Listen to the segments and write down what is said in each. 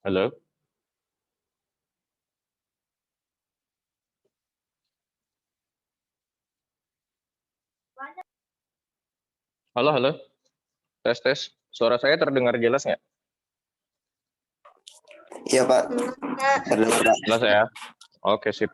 Halo? Halo, halo. Tes, tes. Suara saya terdengar jelas nggak? Iya Pak, terdengar Pak. Jelas ya? Oke, sip.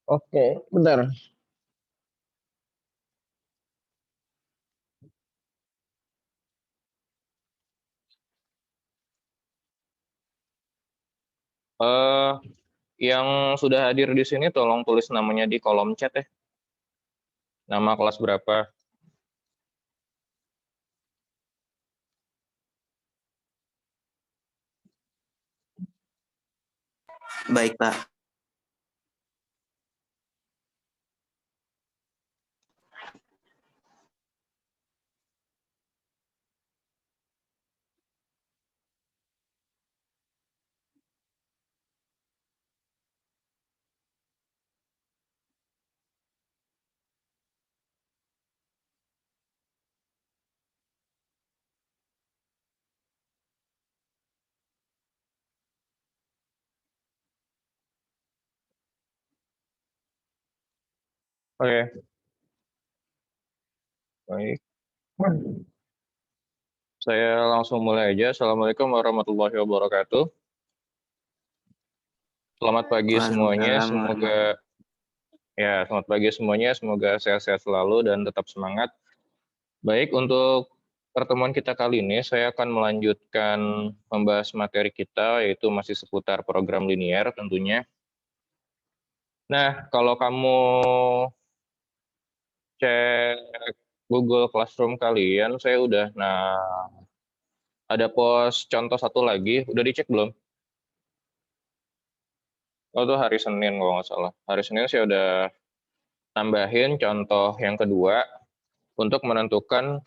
Oke, bentar. Eh, yang sudah hadir di sini tolong tulis namanya di kolom chat ya. Nama kelas berapa? Baik Pak. Oke, baik. Saya langsung mulai aja. Assalamualaikum warahmatullahi wabarakatuh. Selamat pagi semuanya. Waalaikumsalam Selamat pagi semuanya. Semoga sehat-sehat selalu dan tetap semangat. Baik, untuk pertemuan kita kali ini, saya akan melanjutkan membahas materi kita, yaitu masih seputar program linear tentunya. Nah, kalau kamu cek Google Classroom kalian, ada post contoh satu lagi, udah dicek belum? Oh, itu hari Senin kalau nggak salah. Hari Senin saya udah tambahin contoh yang kedua untuk menentukan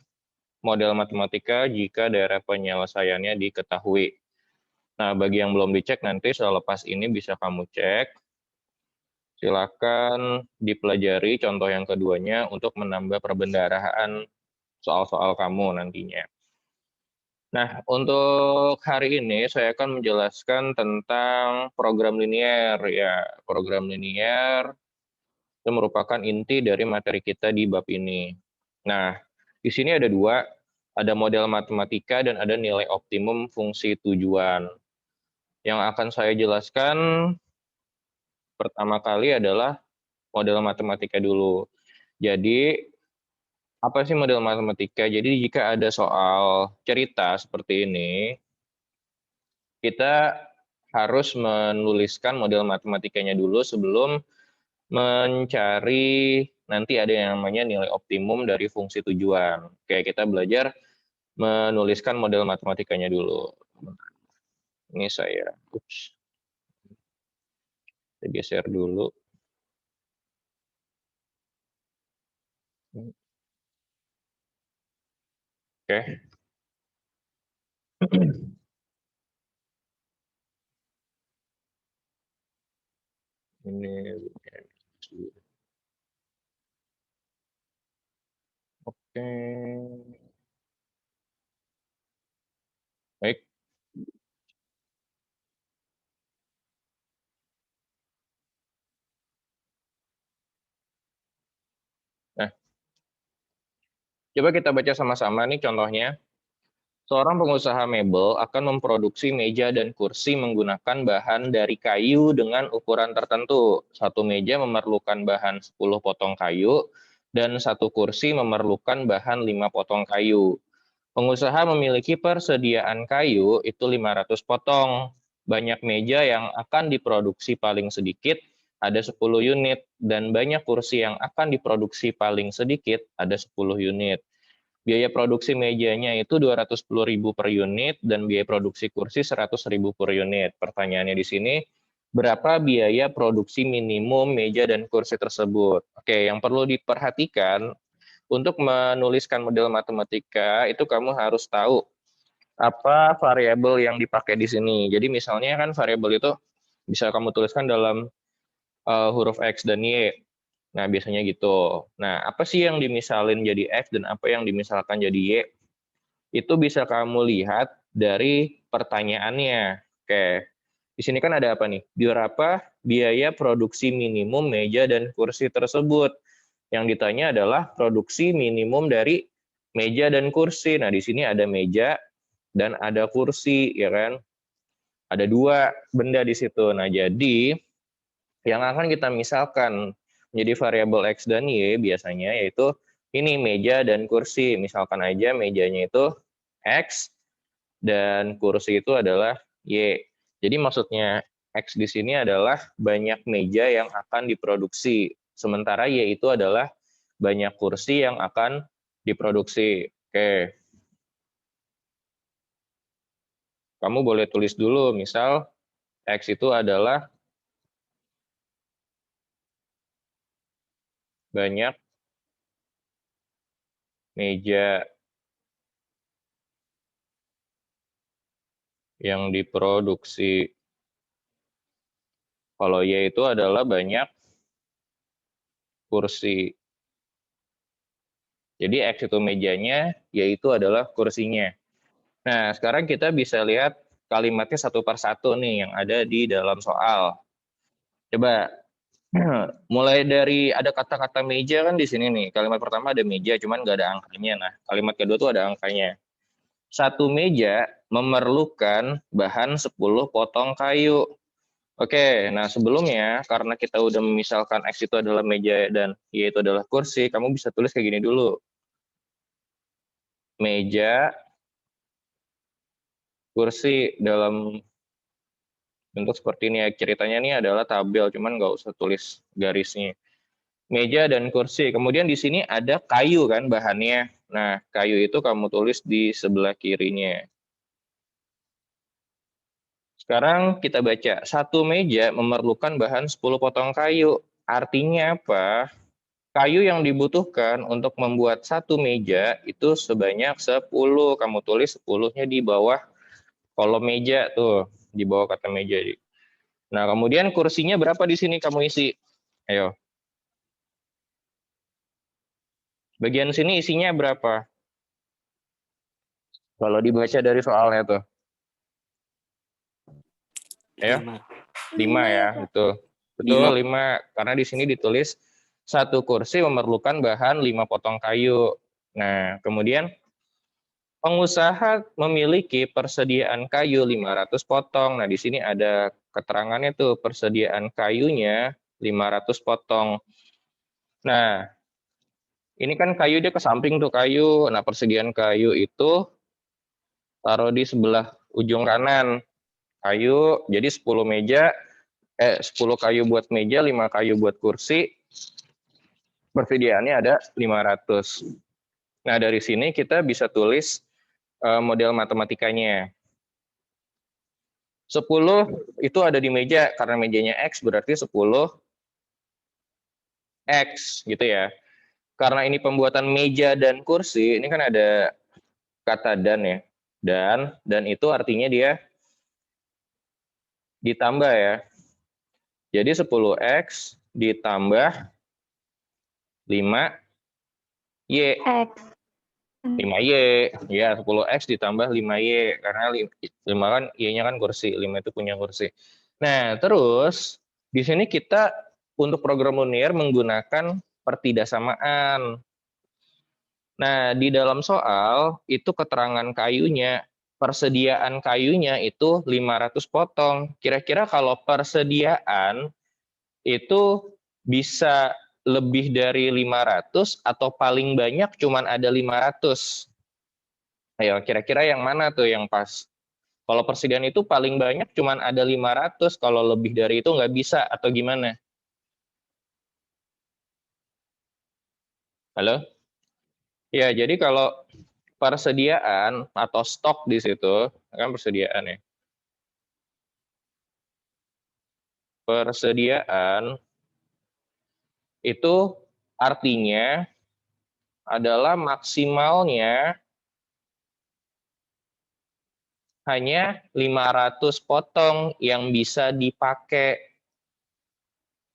model matematika jika daerah penyelesaiannya diketahui. Nah, bagi yang belum dicek nanti selepas ini bisa kamu cek. Silakan dipelajari contoh yang keduanya untuk menambah perbendaharaan soal-soal kamu nantinya. Nah, untuk hari ini saya akan menjelaskan tentang program linear. Ya, program linear itu merupakan inti dari materi kita di bab ini. Nah, di sini ada dua, ada model matematika dan ada nilai optimum fungsi tujuan. Yang akan saya jelaskan pertama kali adalah model matematika dulu. Jadi, apa sih model matematika? Jadi, jika ada soal cerita seperti ini, kita harus menuliskan model matematikanya dulu sebelum mencari nanti ada yang namanya nilai optimum dari fungsi tujuan. Kayak kita belajar menuliskan model matematikanya dulu. Ini saya geser dulu. Oke. Ini oke. Baik. Nah, coba kita baca sama-sama nih contohnya. Seorang pengusaha mebel akan memproduksi meja dan kursi menggunakan bahan dari kayu dengan ukuran tertentu. Satu meja memerlukan bahan 10 potong kayu, dan satu kursi memerlukan bahan 5 potong kayu. Pengusaha memiliki persediaan kayu itu 500 potong, banyak meja yang akan diproduksi paling sedikit, ada 10 unit, dan banyak kursi yang akan diproduksi paling sedikit, ada 10 unit. Biaya produksi mejanya itu 210.000 per unit, dan biaya produksi kursi 100.000 per unit. Pertanyaannya di sini, berapa biaya produksi minimum meja dan kursi tersebut? Oke, yang perlu diperhatikan, untuk menuliskan model matematika, itu kamu harus tahu apa variabel yang dipakai di sini. Jadi misalnya kan variabel itu bisa kamu tuliskan dalam huruf X dan Y. Nah, biasanya gitu. Nah, apa sih yang dimisalin jadi X dan apa yang dimisalkan jadi Y? Itu bisa kamu lihat dari pertanyaannya. Oke, di sini kan ada apa nih? Berapa biaya produksi minimum meja dan kursi tersebut? Yang ditanya adalah produksi minimum dari meja dan kursi. Nah, di sini ada meja dan ada kursi, ya kan? Ada dua benda di situ. Nah, jadi yang akan kita misalkan menjadi variabel X dan Y biasanya yaitu ini meja dan kursi. Misalkan aja mejanya itu X dan kursi itu adalah Y. Jadi maksudnya X di sini adalah banyak meja yang akan diproduksi. Sementara Y itu adalah banyak kursi yang akan diproduksi. Oke. Kamu boleh tulis dulu, misal X itu adalah banyak meja yang diproduksi. Kalau Y itu adalah banyak kursi. Jadi X itu mejanya, Y itu adalah kursinya. Nah, sekarang kita bisa lihat kalimatnya satu per satu nih yang ada di dalam soal. Coba, mulai dari ada kata-kata meja kan di sini nih. Kalimat pertama ada meja, cuman nggak ada angkanya. Nah, kalimat kedua tuh ada angkanya. Satu meja memerlukan bahan 10 potong kayu. Oke, nah sebelumnya karena kita udah memisalkan X itu adalah meja dan Y itu adalah kursi, kamu bisa tulis kayak gini dulu. Meja, kursi dalam bentuk seperti ini ya. Ceritanya ini adalah tabel, cuman nggak usah tulis garisnya. Meja dan kursi. Kemudian di sini ada kayu kan bahannya. Nah, kayu itu kamu tulis di sebelah kirinya. Sekarang kita baca, satu meja memerlukan bahan 10 potong kayu. Artinya apa? Kayu yang dibutuhkan untuk membuat satu meja itu sebanyak 10. Kamu tulis 10-nya di bawah kolom meja tuh, di bawah kata meja. Nah, kemudian kursinya berapa di sini kamu isi? Ayo. Bagian sini isinya berapa? Kalau dibaca dari soalnya tuh. Ayo. 5 ya, betul. Betul, 5. Karena di sini ditulis satu kursi memerlukan bahan 5 potong kayu. Nah, kemudian pengusaha memiliki persediaan kayu 500 potong. Nah, di sini ada keterangannya tuh, persediaan kayunya 500 potong. Nah, ini kan kayu dia ke samping tuh kayu. Nah, persediaan kayu itu taruh di sebelah ujung kanan. Kayu, jadi 10 meja, 10 kayu buat meja, 5 kayu buat kursi. Persediaannya ada 500. Nah, dari sini kita bisa tulis model matematikanya. 10 itu ada di meja, karena mejanya X berarti 10 X gitu ya. Karena ini pembuatan meja dan kursi, ini kan ada kata dan ya. Dan itu artinya dia ditambah ya. Jadi 10X ditambah 5Y. X. 5Y, ya 10X ditambah 5Y, karena 5 kan Y-nya kan kursi, 5 itu punya kursi. Nah, terus di sini kita untuk program linear menggunakan pertidaksamaan. Nah, di dalam soal itu keterangan kayunya, persediaan kayunya itu 500 potong. Kira-kira kalau persediaan itu bisa lebih dari 500 atau paling banyak cuman ada 500? Ayo, kira-kira yang mana tuh yang pas? Kalau persediaan itu paling banyak cuman ada 500, kalau lebih dari itu nggak bisa, atau gimana? Halo? Ya, jadi kalau persediaan atau stok di situ, kan persediaan ya. Persediaan itu artinya adalah maksimalnya hanya 500 potong yang bisa dipakai.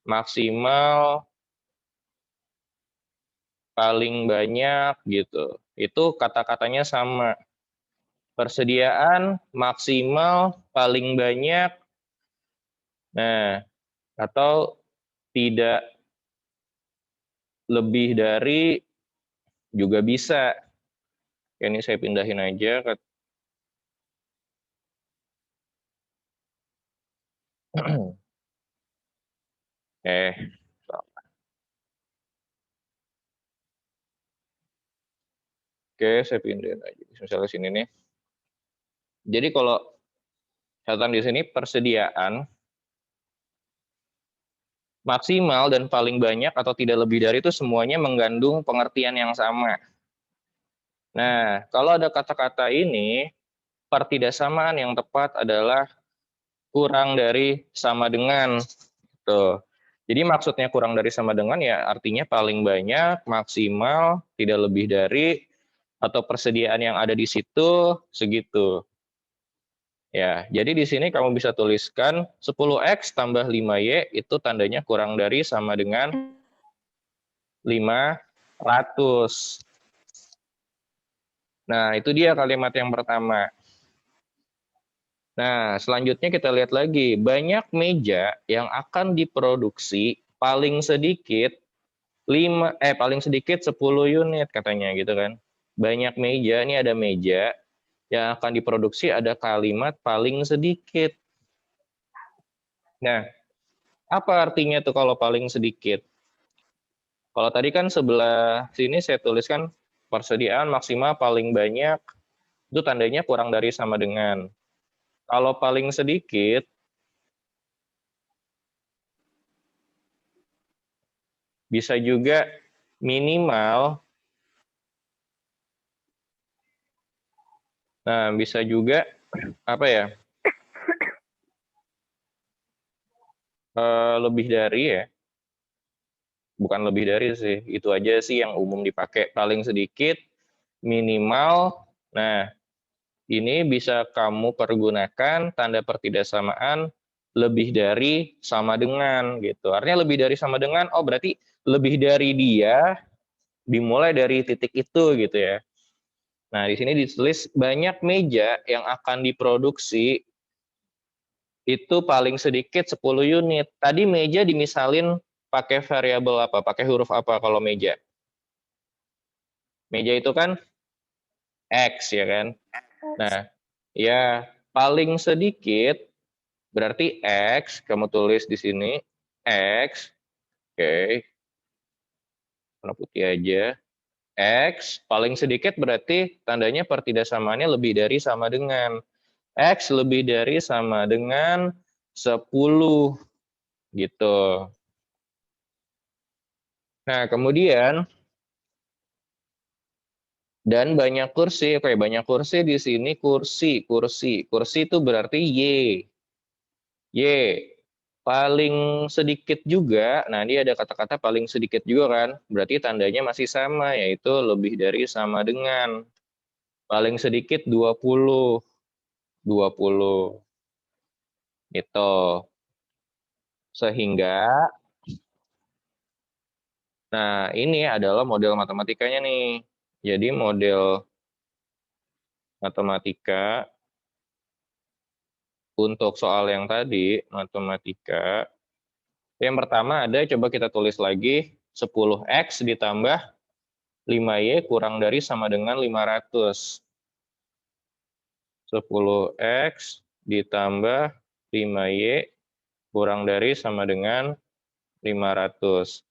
Maksimal paling banyak gitu. Itu kata-katanya sama. Persediaan maksimal paling banyak. Nah, atau tidak lebih dari juga bisa. Ini saya pindahin aja ke Oke, saya pindahin aja. Misalnya sini nih. Jadi kalau catatan di sini persediaan maksimal dan paling banyak atau tidak lebih dari itu semuanya mengandung pengertian yang sama. Nah, kalau ada kata-kata ini, pertidaksamaan yang tepat adalah kurang dari sama dengan. Tuh. Jadi maksudnya kurang dari sama dengan ya artinya paling banyak, maksimal, tidak lebih dari, atau persediaan yang ada di situ segitu. Ya, jadi di sini kamu bisa tuliskan 10x tambah 5y itu tandanya kurang dari sama dengan 500. Nah, itu dia kalimat yang pertama. Nah, selanjutnya kita lihat lagi. Banyak meja yang akan diproduksi paling sedikit 10 unit katanya gitu kan. Banyak meja, ini ada meja yang akan diproduksi ada kalimat paling sedikit. Nah, apa artinya tuh kalau paling sedikit? Kalau tadi kan sebelah sini saya tuliskan persediaan maksimal paling banyak, itu tandanya kurang dari sama dengan. Kalau paling sedikit, bisa juga minimal. Nah, bisa juga apa ya? Lebih dari ya. Bukan lebih dari sih, itu aja sih yang umum dipakai. Paling sedikit, minimal. Nah, ini bisa kamu pergunakan tanda pertidaksamaan lebih dari sama dengan gitu. Artinya lebih dari sama dengan, oh berarti lebih dari dia dimulai dari titik itu gitu ya. Nah, di sini ditulis banyak meja yang akan diproduksi itu paling sedikit 10 unit. Tadi meja dimisalin pakai variabel apa? Pakai huruf apa kalau meja? Meja itu kan X ya kan? Nah, ya paling sedikit berarti X, kamu tulis di sini X. Oke. Warna putih aja. X paling sedikit berarti tandanya pertidaksamaannya lebih dari sama dengan. X lebih dari sama dengan 10 gitu. Nah, kemudian dan banyak kursi. Oke, banyak kursi di sini kursi. Kursi itu berarti Y. Y. Paling sedikit juga, nah ini ada kata-kata paling sedikit juga kan, berarti tandanya masih sama, yaitu lebih dari sama dengan. Paling sedikit 20. 20. Gitu. Sehingga, nah ini adalah model matematikanya nih. Jadi model matematika untuk soal yang tadi, matematika, yang pertama ada, coba kita tulis lagi, 10x ditambah 5y kurang dari sama dengan 500. 10x ditambah 5y kurang dari sama dengan 500.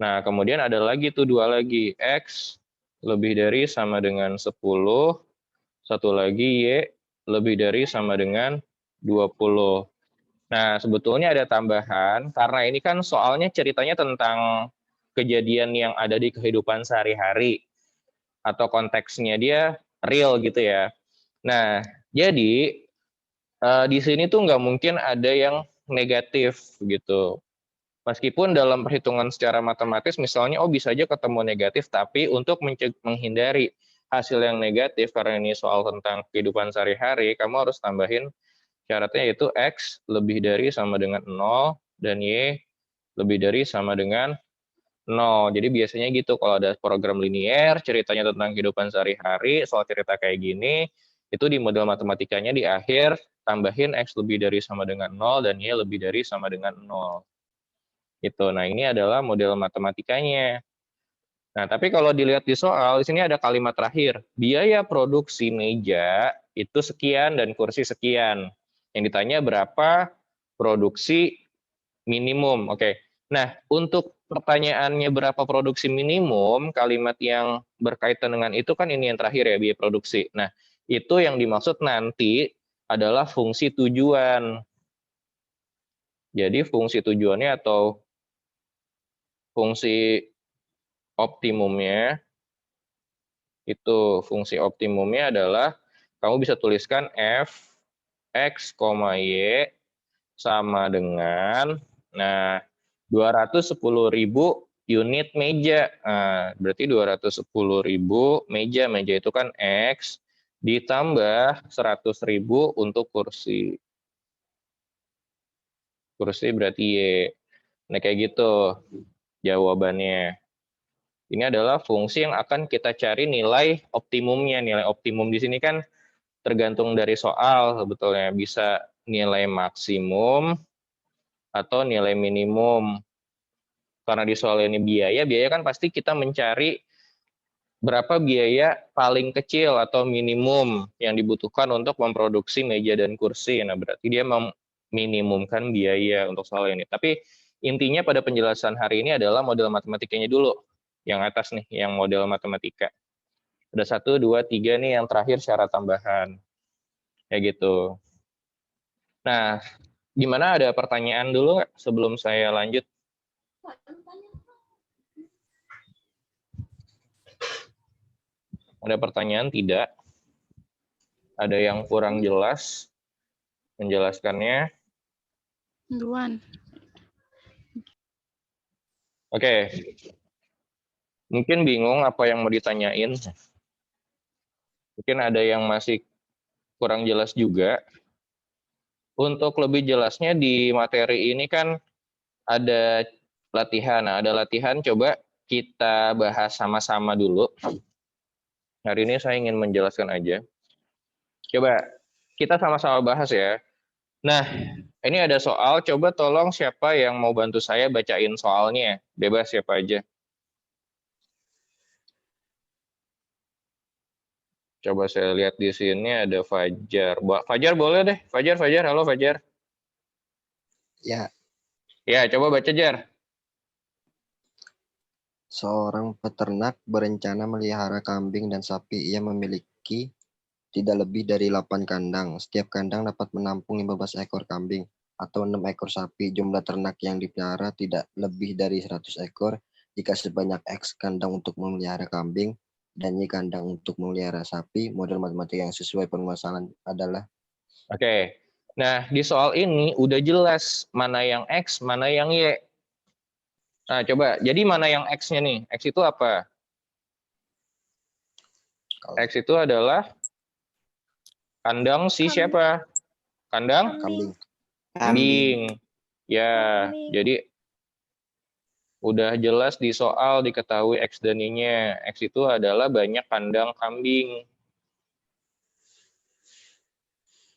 Nah, kemudian ada lagi tuh dua lagi, x lebih dari sama dengan 10, satu lagi y lebih dari sama dengan 20. Nah, sebetulnya ada tambahan, karena ini kan soalnya ceritanya tentang kejadian yang ada di kehidupan sehari-hari, atau konteksnya dia real gitu ya. Nah, jadi di sini tuh nggak mungkin ada yang negatif gitu. Meskipun dalam perhitungan secara matematis misalnya, oh bisa aja ketemu negatif, tapi untuk menghindari hasil yang negatif, karena ini soal tentang kehidupan sehari-hari, kamu harus tambahin syaratnya yaitu X lebih dari sama dengan 0, dan Y lebih dari sama dengan 0. Jadi biasanya gitu, kalau ada program linier, ceritanya tentang kehidupan sehari-hari, soal cerita kayak gini, itu di model matematikanya di akhir, tambahin X lebih dari sama dengan 0, dan Y lebih dari sama dengan 0. Gitu. Nah, ini adalah model matematikanya. Nah, tapi kalau dilihat di soal, di sini ada kalimat terakhir. Biaya produksi meja itu sekian dan kursi sekian. Yang ditanya berapa produksi minimum. Oke. Nah, untuk pertanyaannya berapa produksi minimum, kalimat yang berkaitan dengan itu kan ini yang terakhir ya, biaya produksi. Nah, itu yang dimaksud nanti adalah fungsi tujuan. Jadi fungsi tujuannya atau fungsi optimumnya, itu fungsi optimumnya adalah kamu bisa tuliskan f x, y sama dengan, nah, 210.000 unit meja. Nah, berarti 210.000 meja. Meja itu kan X ditambah 100.000 untuk kursi. Kursi berarti Y. Nah, kayak gitu jawabannya. Ini adalah fungsi yang akan kita cari nilai optimumnya. Nilai optimum di sini kan tergantung dari soal sebetulnya. Bisa nilai maksimum atau nilai minimum. Karena di soal ini biaya kan pasti kita mencari berapa biaya paling kecil atau minimum yang dibutuhkan untuk memproduksi meja dan kursi. Nah, berarti dia meminimumkan biaya untuk soal ini. Tapi intinya pada penjelasan hari ini adalah model matematikanya dulu. Yang atas nih, yang model matematika. Ada 1, 2, 3 nih yang terakhir syarat tambahan. Kayak gitu. Nah, gimana, ada pertanyaan dulu nggak sebelum saya lanjut? Ada pertanyaan tidak? Ada yang kurang jelas menjelaskannya? Duluan. Oke. Mungkin bingung apa yang mau ditanyain. Mungkin ada yang masih kurang jelas juga. Untuk lebih jelasnya di materi ini kan ada latihan. Nah, ada latihan, coba kita bahas sama-sama dulu. Hari ini saya ingin menjelaskan aja. Coba kita sama-sama bahas ya. Nah, ini ada soal, coba tolong siapa yang mau bantu saya bacain soalnya. Bebas siapa aja. Coba saya lihat di sini ada Fajar. Fajar boleh deh. Fajar, halo Fajar. Ya, Ya, coba baca, Jar. seorang peternak berencana melihara kambing dan sapi. Ia memiliki tidak lebih dari 8 kandang. Setiap kandang dapat menampung 15 ekor kambing atau 6 ekor sapi. Jumlah ternak yang dipelihara tidak lebih dari 100 ekor. Jika sebanyak X kandang untuk memelihara kambing dan Y kandang untuk memelihara sapi, model matematika yang sesuai permasalahan adalah. Oke. Nah, di soal ini udah jelas mana yang X, mana yang Y. Nah, coba. Jadi mana yang X-nya nih? X itu apa? X itu adalah kandang si siapa? Kandang? Kambing. Kambing. Ya, jadi udah jelas di soal diketahui X dan Y-nya. X itu adalah banyak kandang kambing.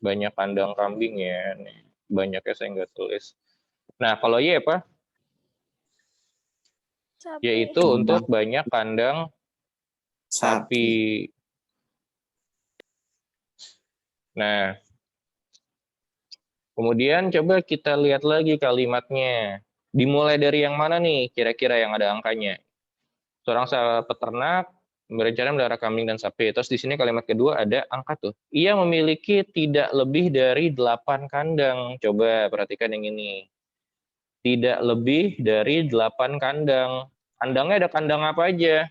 Banyak kandang kambing ya. Nih, banyaknya saya nggak tulis. Nah, kalau Y apa? Yaitu untuk banyak kandang sapi. Nah, kemudian coba kita lihat lagi kalimatnya. Dimulai dari yang mana nih kira-kira yang ada angkanya? Seorang peternak berencana melihara kambing dan sapi. Terus di sini kalimat kedua ada angka tuh. Ia memiliki tidak lebih dari 8 kandang. Coba perhatikan yang ini. Tidak lebih dari 8 kandang. Kandangnya ada kandang apa aja?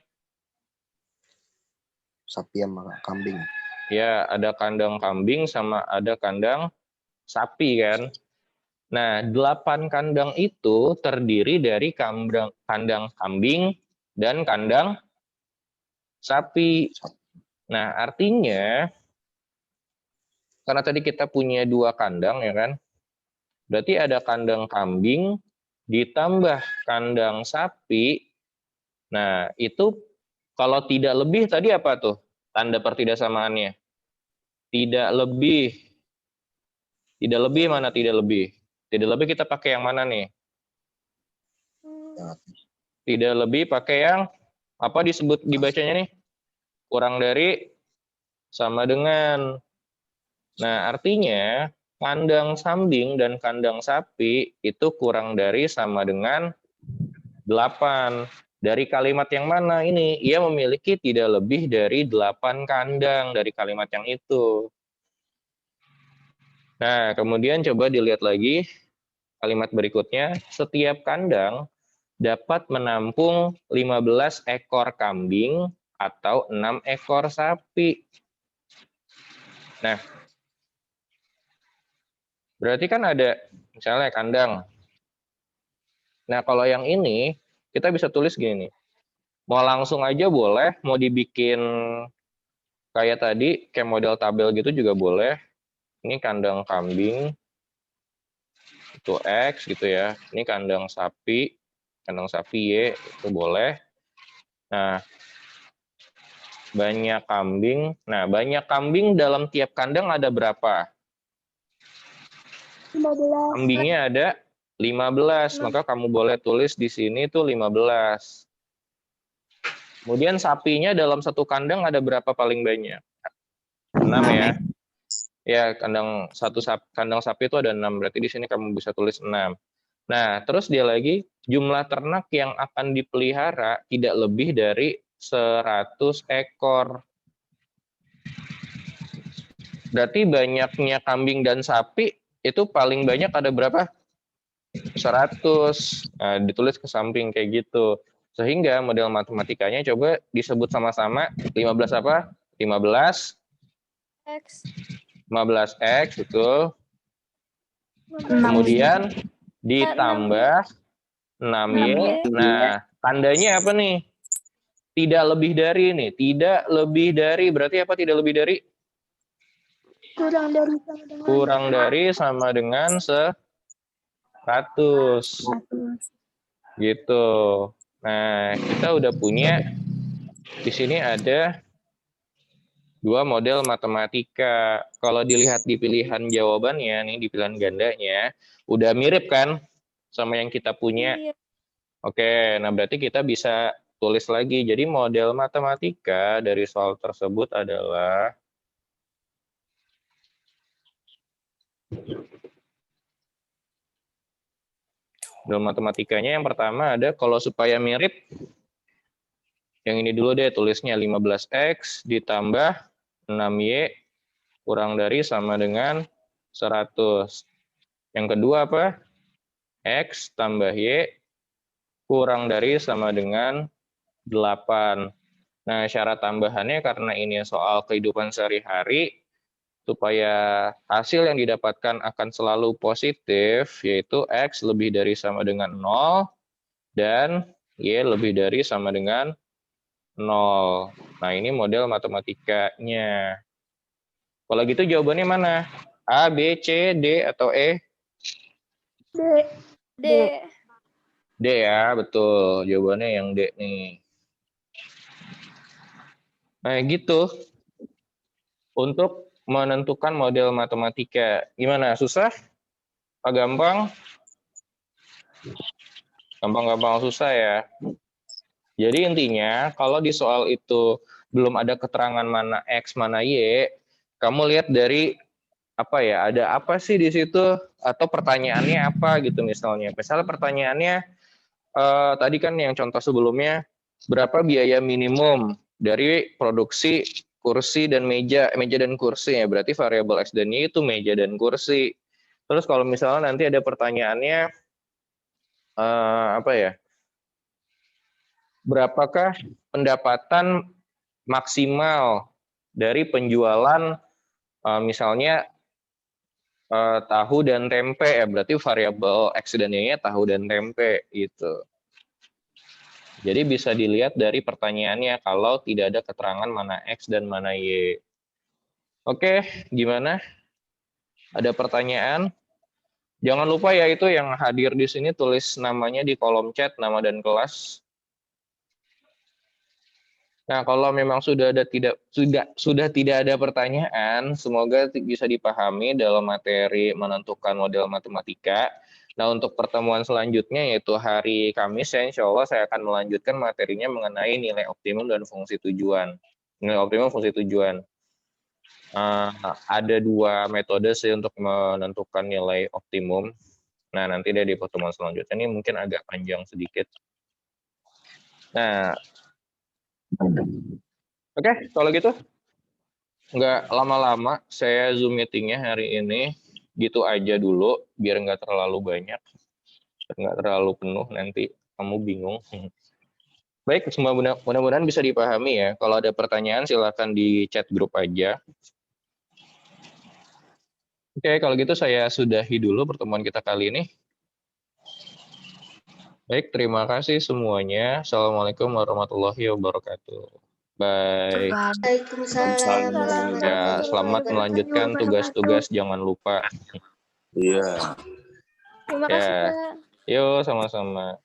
Sapi sama kambing. Ya, ada kandang kambing sama ada kandang sapi kan. Nah, 8 kandang itu terdiri dari kandang kambing dan kandang sapi. Nah, artinya karena tadi kita punya 2 kandang ya kan, berarti ada kandang kambing ditambah kandang sapi. Nah, itu kalau tidak lebih tadi apa tuh tanda pertidaksamaannya? Tidak lebih. Tidak lebih mana tidak lebih? Tidak lebih kita pakai yang mana nih? Tidak lebih pakai yang apa disebut dibacanya nih? Kurang dari sama dengan. Nah, artinya kandang kambing dan kandang sapi itu kurang dari sama dengan 8. Dari kalimat yang mana ini? Ia memiliki tidak lebih dari 8 kandang dari kalimat yang itu. Nah, kemudian coba dilihat lagi kalimat berikutnya. Setiap kandang dapat menampung 15 ekor kambing atau 6 ekor sapi. Nah, berarti kan ada misalnya kandang. Nah, kalau yang ini kita bisa tulis gini nih. Mau langsung aja boleh, mau dibikin kayak tadi, kayak model tabel gitu juga boleh. Ini kandang kambing, itu X gitu ya. Ini kandang sapi Y, itu boleh. Nah, banyak kambing. Nah, banyak kambing dalam tiap kandang ada berapa? 15. Kambingnya ada 15, maka kamu boleh tulis di sini tuh 15. Kemudian sapinya dalam satu kandang ada berapa paling banyak? 6 ya. Ya, kandang sapi itu ada 6, berarti di sini kamu bisa tulis 6. Nah, terus dia lagi, jumlah ternak yang akan dipelihara tidak lebih dari 100 ekor. Berarti banyaknya kambing dan sapi itu paling banyak ada berapa? 100. Nah, ditulis ke samping kayak gitu. Sehingga model matematikanya coba disebut sama-sama 15 apa? 15 X. 15X itu. Kemudian ditambah 6Y. Nah, tandanya apa nih? Tidak lebih dari nih. Tidak lebih dari. Berarti apa tidak lebih dari? Kurang dari sama dengan 100. Gitu. Nah, kita udah punya di sini ada 2 model matematika. Kalau dilihat di pilihan jawabannya nih, di pilihan gandanya, udah mirip kan sama yang kita punya. Iya. Oke, nah berarti kita bisa tulis lagi. Jadi model matematika dari soal tersebut adalah model matematikanya yang pertama ada kalau supaya mirip, yang ini dulu deh tulisnya 15X ditambah 6Y kurang dari sama dengan 100. Yang kedua apa? X tambah Y kurang dari sama dengan 8. Nah, syarat tambahannya karena ini soal kehidupan sehari-hari, supaya hasil yang didapatkan akan selalu positif, yaitu X lebih dari sama dengan 0, dan Y lebih dari sama dengan 0. Nah, ini model matematikanya. Kalau gitu jawabannya mana? A, B, C, D, atau E? D. D ya, betul. Jawabannya yang D nih. Nah, gitu. Untuk menentukan model matematika. Gimana? Susah? Apa gampang? Gampang-gampang susah ya. Jadi intinya, kalau di soal itu belum ada keterangan mana X, mana Y, kamu lihat dari apa ya, ada apa sih di situ, atau pertanyaannya apa gitu misalnya. Misalnya pertanyaannya, tadi kan yang contoh sebelumnya, berapa biaya minimum dari produksi kursi dan meja dan kursi ya. Berarti variabel X dan Y itu meja dan kursi. Terus kalau misalnya nanti ada pertanyaannya apa ya? Berapakah pendapatan maksimal dari penjualan misalnya tahu dan tempe ya, berarti variabel X dan Y-nya tahu dan tempe gitu. Jadi bisa dilihat dari pertanyaannya kalau tidak ada keterangan mana X dan mana Y. Oke, gimana? Ada pertanyaan? Jangan lupa ya itu yang hadir di sini tulis namanya di kolom chat, nama dan kelas. Nah, kalau memang sudah tidak ada pertanyaan, semoga bisa dipahami dalam materi menentukan model matematika. Nah, untuk pertemuan selanjutnya yaitu hari Kamis, ya, insya Allah saya akan melanjutkan materinya mengenai nilai optimum dan fungsi tujuan. Nilai optimum, fungsi tujuan. Ada dua metode sih untuk menentukan nilai optimum. Nah, nanti dari pertemuan selanjutnya ini mungkin agak panjang sedikit. Nah, oke, kalau gitu nggak lama-lama saya Zoom meetingnya hari ini gitu aja dulu biar nggak terlalu banyak, nggak terlalu penuh nanti kamu bingung. Baik, semua mudah-mudahan bisa dipahami ya. Kalau ada pertanyaan silakan di chat grup aja. Oke, kalau gitu saya sudahi dulu pertemuan kita kali ini. Baik, terima kasih semuanya. Assalamualaikum warahmatullahi wabarakatuh. Bye. Waalaikumsalam. Ya, selamat melanjutkan tugas-tugas, jangan lupa. Iya. Terima kasih, Ya, Pak. yuk sama-sama.